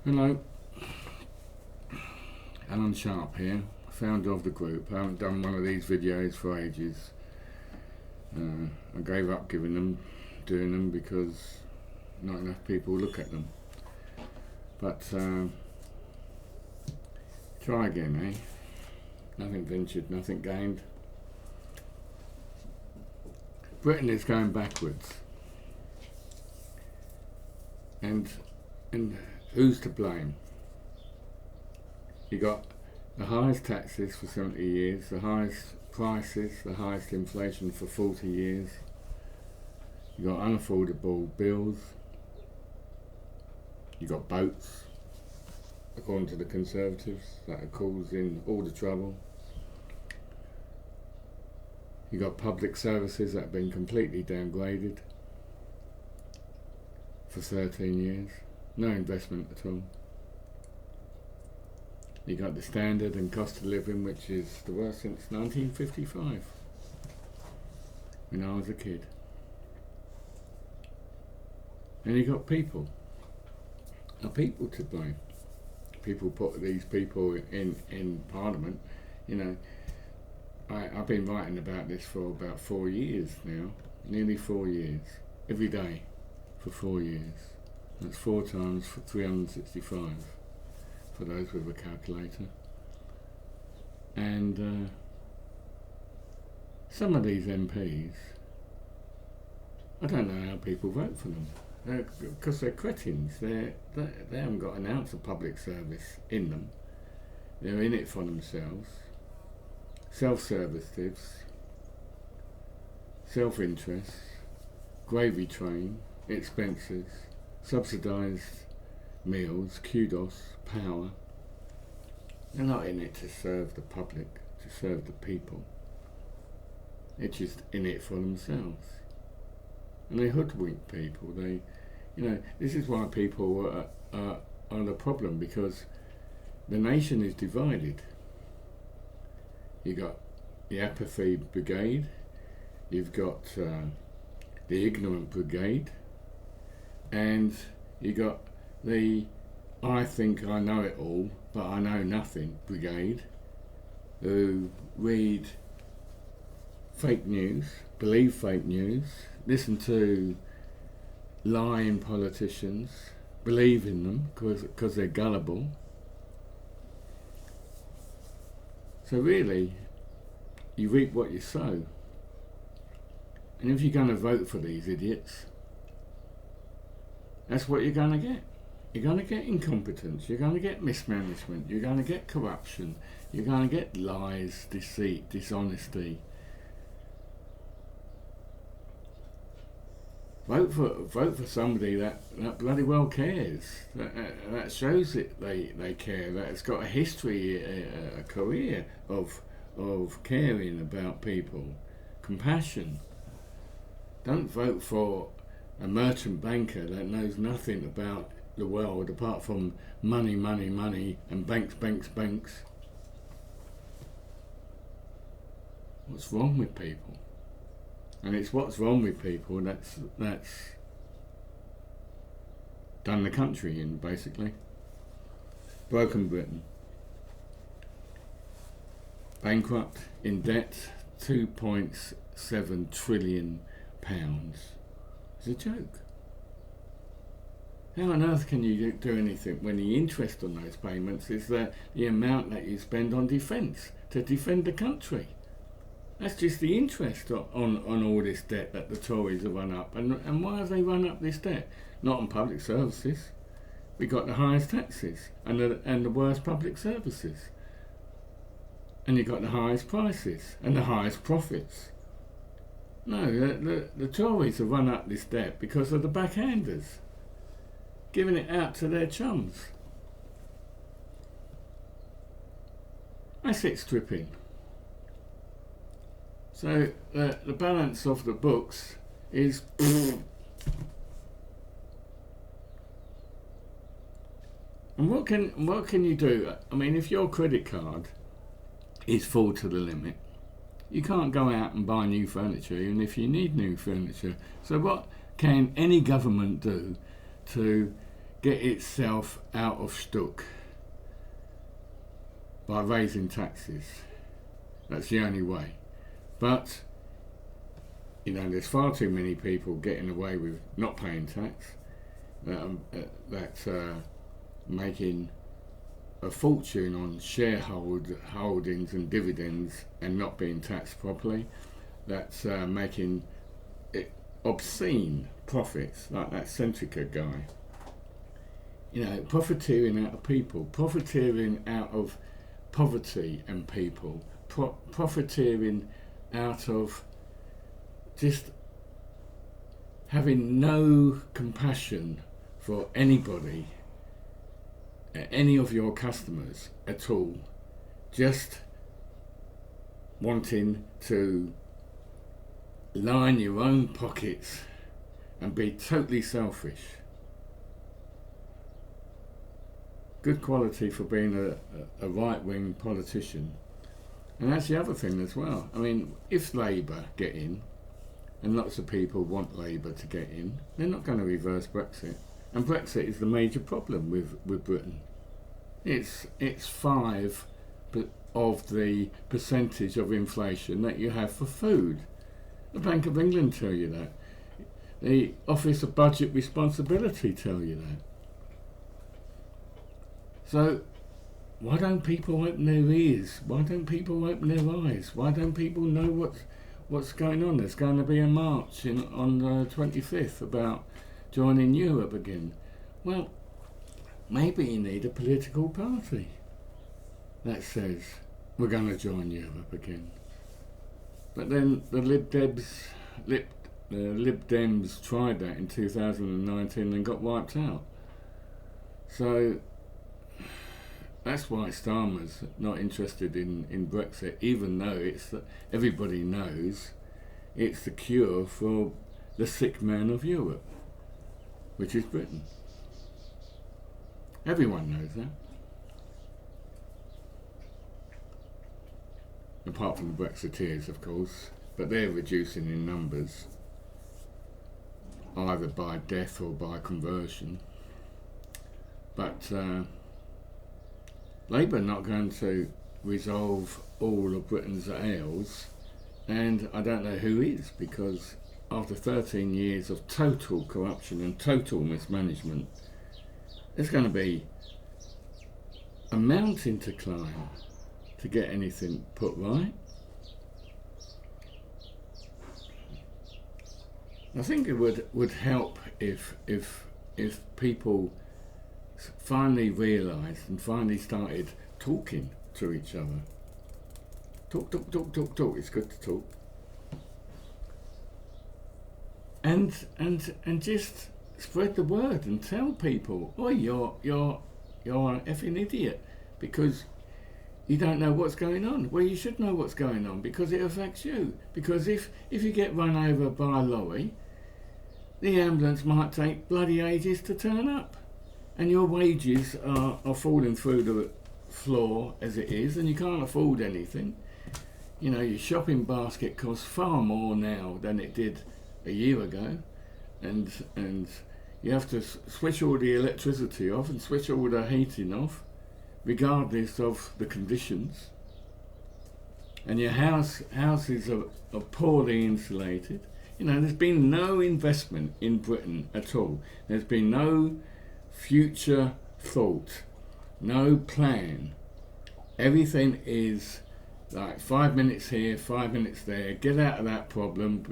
Hello, Allan Sharpe here, founder of the group. I haven't done one of these videos for ages. I gave up doing them because not enough people look at them. But try again, eh? Nothing ventured, nothing gained. Britain is going backwards. And who's to blame? You got the highest taxes for 70 years, the highest prices, the highest inflation for 40 years. You got unaffordable bills. You got boats, according to the Conservatives, that are causing all the trouble. You got public services that have been completely downgraded for 13 years. No investment at all. You got the standard and cost of living, which is the worst since 1955, when I was a kid. And you got people. Are people to blame? People put these people in Parliament. You know, I've been writing about this for about 4 years now, nearly 4 years, every day for 4 years. That's 4 times for 365 for those with a calculator. And some of these MPs, I don't know how people vote for them. Because they're cretins. They haven't got an ounce of public service in them. They're in it for themselves. Self-servitives, self-interest, gravy train, expenses, subsidised meals, kudos, power. They're not in it to serve the public, to serve the people. They're just in it for themselves. And they hoodwink people. This is why people are the problem, because the nation is divided. You got the apathy brigade, you've got the ignorant brigade, and you got the I think I know it all, but I know nothing brigade, who read fake news, believe fake news, listen to lying politicians, believe in them because they're gullible. So really, you reap what you sow. And if you're going to vote for these idiots, that's what you're going to get. You're going to get incompetence, you're going to get mismanagement, you're going to get corruption, you're going to get lies, deceit, dishonesty. Vote for somebody that bloody well cares, that shows that they care, that has got a history, a career of caring about people, compassion. Don't vote for a merchant banker that knows nothing about the world apart from money, money, money, and banks, banks, banks. What's wrong with people? And it's what's wrong with people that's done the country in, basically. Broken Britain. Bankrupt, in debt, £2.7 trillion. It's a joke. How on earth can you do anything when the interest on those payments is the amount that you spend on defence to defend the country? That's just the interest on all this debt that the Tories have run up. And why have they run up this debt? Not on public services. We got the highest taxes and the worst public services. And you got the highest prices and the highest profits. No, the Tories have run up this debt because of the backhanders, giving it out to their chums. Asset stripping. So the balance of the books is and what can you do? I mean, if your credit card is full to the limit, you can't go out and buy new furniture, even if you need new furniture. So what can any government do to get itself out of stuck by raising taxes. That's the only way. But, there's far too many people getting away with not paying tax, making a fortune on shareholdings and dividends and not being taxed properly. That's making it obscene profits, like that Centrica guy. Profiteering out of people, profiteering out of poverty and people, profiteering out of just having no compassion for anybody, any of your customers at all, just wanting to line your own pockets and be totally selfish. Good quality for being a right-wing politician. And that's the other thing as well. If Labour get in, and lots of people want Labour to get in, they're not going to reverse Brexit. And Brexit is the major problem with Britain. It's 5% of the percentage of inflation that you have for food. The Bank of England tell you that. The Office of Budget Responsibility tell you that. So why don't people open their ears? Why don't people open their eyes? Why don't people know what's going on? There's going to be a march on the 25th about joining Europe again. Well, maybe you need a political party that says we're going to join Europe again. But then the Lib Dems tried that in 2019 and got wiped out. So that's why Starmer's not interested in Brexit, even though everybody knows it's the cure for the sick man of Europe, which is Britain. Everyone knows that. Apart from the Brexiteers, of course, but they're reducing in numbers, either by death or by conversion. But Labour are not going to resolve all of Britain's ails, and I don't know who is, because after 13 years of total corruption and total mismanagement, there's going to be a mountain to climb to get anything put right. I think it would help if people finally realised and finally started talking to each other. Talk. It's good to talk. And just spread the word and tell people, oh, you're an effing idiot because you don't know what's going on. Well, you should know what's going on because it affects you. Because if you get run over by a lorry, the ambulance might take bloody ages to turn up. And your wages are falling through the floor as it is, and you can't afford anything. Your shopping basket costs far more now than it did a year ago, and you have to switch all the electricity off and switch all the heating off, regardless of the conditions. And your houses are poorly insulated. There's been no investment in Britain at all. There's been no future thought, no plan. Everything is like 5 minutes here, 5 minutes there, get out of that problem,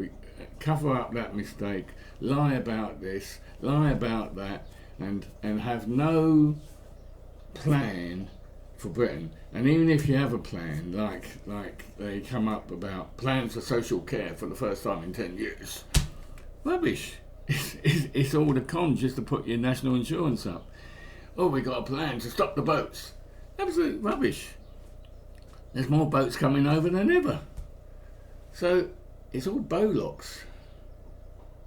cover up that mistake, lie about this, lie about that, and have no plan for Britain. And even if you have a plan, like they come up about plans for social care for the first time in 10 years, rubbish. It's all the con just to put your national insurance up. Oh, we got a plan to stop the boats. Absolute rubbish. There's more boats coming over than ever. So it's all Bolocks.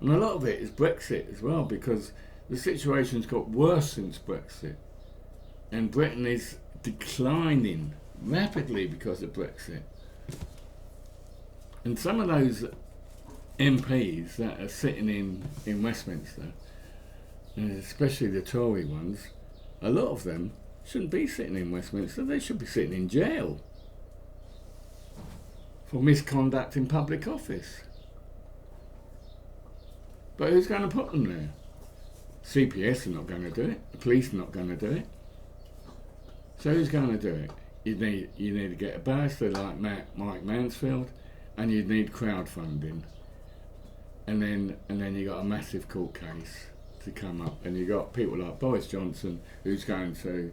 And a lot of it is Brexit as well, because the situation's got worse since Brexit. And Britain is declining rapidly because of Brexit. And some of those MPs that are sitting in Westminster, and especially the Tory ones, a lot of them shouldn't be sitting in Westminster. They should be sitting in jail for misconduct in public office. But who's going to put them there? CPS are not going to do it. The police are not going to do it. So who's going to do it? You need to get a barrister like Mike Mansfield, and you'd need crowdfunding, and then you got a massive court case to come up, and you got people like Boris Johnson, who's going to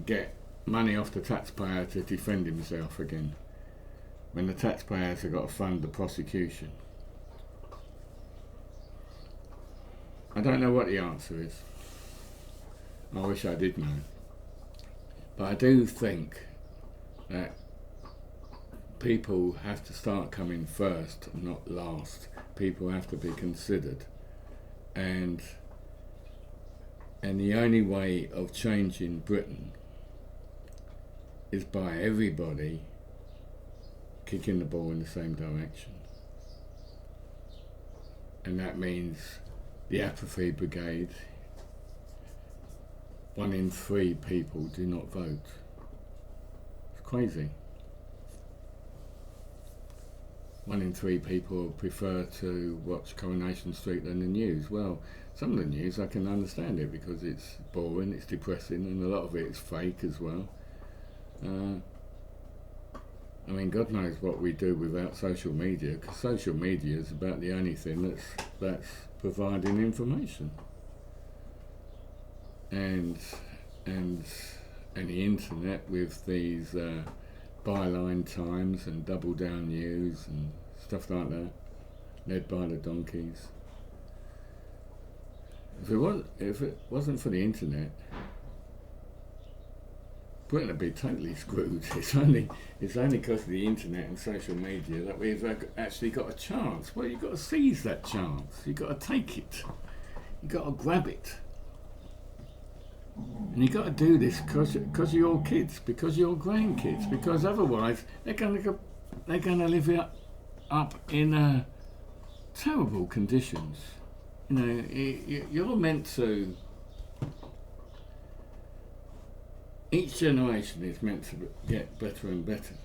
get money off the taxpayer to defend himself again, when the taxpayers have got to fund the prosecution. I don't know what the answer is. I wish I did know. But I do think that people have to start coming first, not last. People have to be considered. And the only way of changing Britain is by everybody kicking the ball in the same direction. And that means the apathy brigade. 1 in 3 people do not vote. It's crazy. 1 in 3 people prefer to watch Coronation Street than the news. Well, some of the news I can understand it because it's boring, it's depressing, and a lot of it is fake as well. I mean, God knows what we do without social media, because social media is about the only thing that's providing information. And the internet with these byline times and double down news and stuff like that, led by the donkeys. If it wasn't for the internet, Britain would be totally screwed. It's only because of the internet and social media that we've actually got a chance. Well, you've got to seize that chance. You've got to take it. You've got to grab it. And you've got to do this because of your kids, because of your grandkids, because otherwise they're going to live up in terrible conditions. You know, you're meant to. Each generation is meant to get better and better.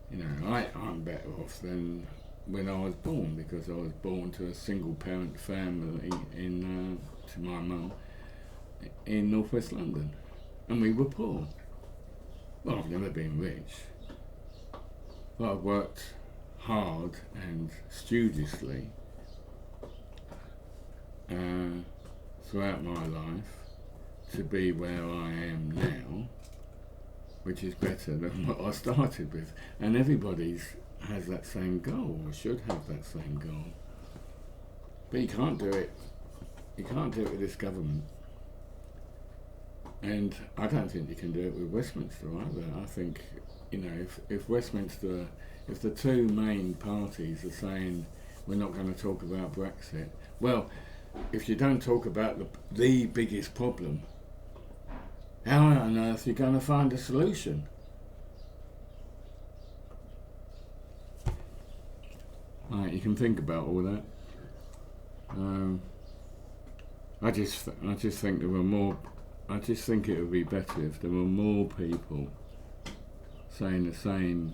You know, I'm better off than when I was born, because I was born to a single parent family to my mum in northwest London, and we were poor. Well, I've never been rich, but I've worked hard and studiously throughout my life to be where I am now, which is better than what I started with. And everybody has that same goal, or should have that same goal. But you can't do it. You can't do it with this government. And I don't think you can do it with Westminster either. I think, you know, if Westminster, if the two main parties are saying we're not going to talk about Brexit, well, if you don't talk about the biggest problem, how on earth are you going to find a solution? Right, you can think about all that. I just think there were more. I just think it would be better if there were more people saying the same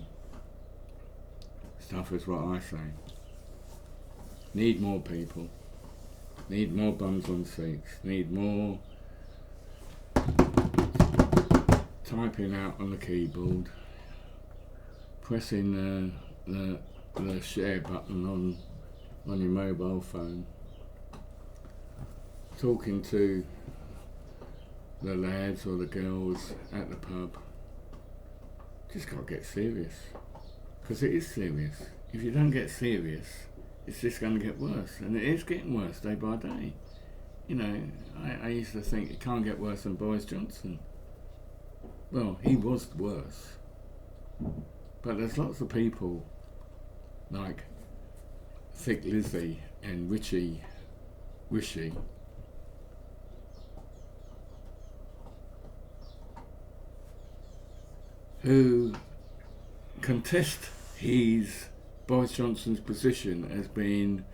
stuff as what I say. Need more people. Need more bums on seats. Need more typing out on the keyboard. Pressing the share button on your mobile phone. Talking to the lads or the girls at the pub. Just got to get serious, because it is serious. If you don't get serious, it's just going to get worse, and it is getting worse day by day. You know, I used to think it can't get worse than Boris Johnson. Well, he was worse, but there's lots of people like Thick Lizzie and Richie Wishy who contest Boris Johnson's position as being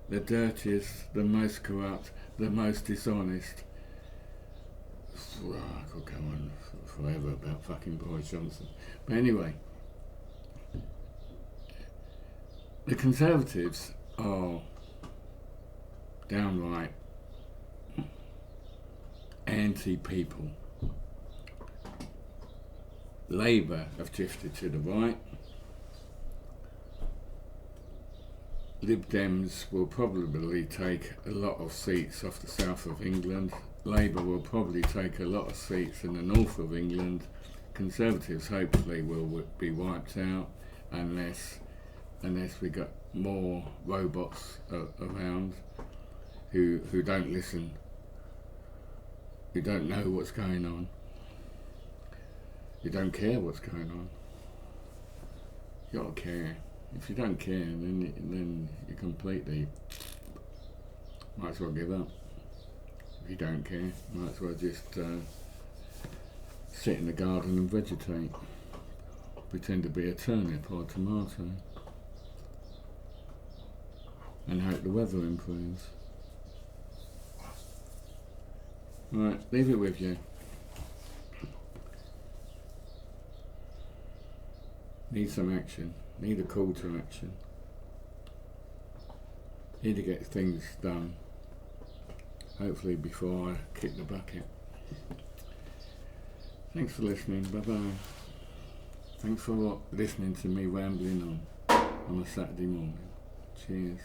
the dirtiest, the most corrupt, the most dishonest. I could go on forever about fucking Boris Johnson. But anyway, the Conservatives are downright anti-people. Labour have drifted to the right. Lib Dems will probably take a lot of seats off the south of England. Labour will probably take a lot of seats in the north of England. Conservatives hopefully will be wiped out unless we got more robots around who don't listen, who don't know what's going on, who don't care what's going on. You gotta care. If you don't care, then you completely might as well give up. If you don't care, might as well just sit in the garden and vegetate. Pretend to be a turnip or a tomato. And hope the weather improves. Right, leave it with you. Need some action. Need a call to action. Need to get things done. Hopefully before I kick the bucket. Thanks for listening. Bye bye. Thanks for listening to me rambling on a Saturday morning. Cheers.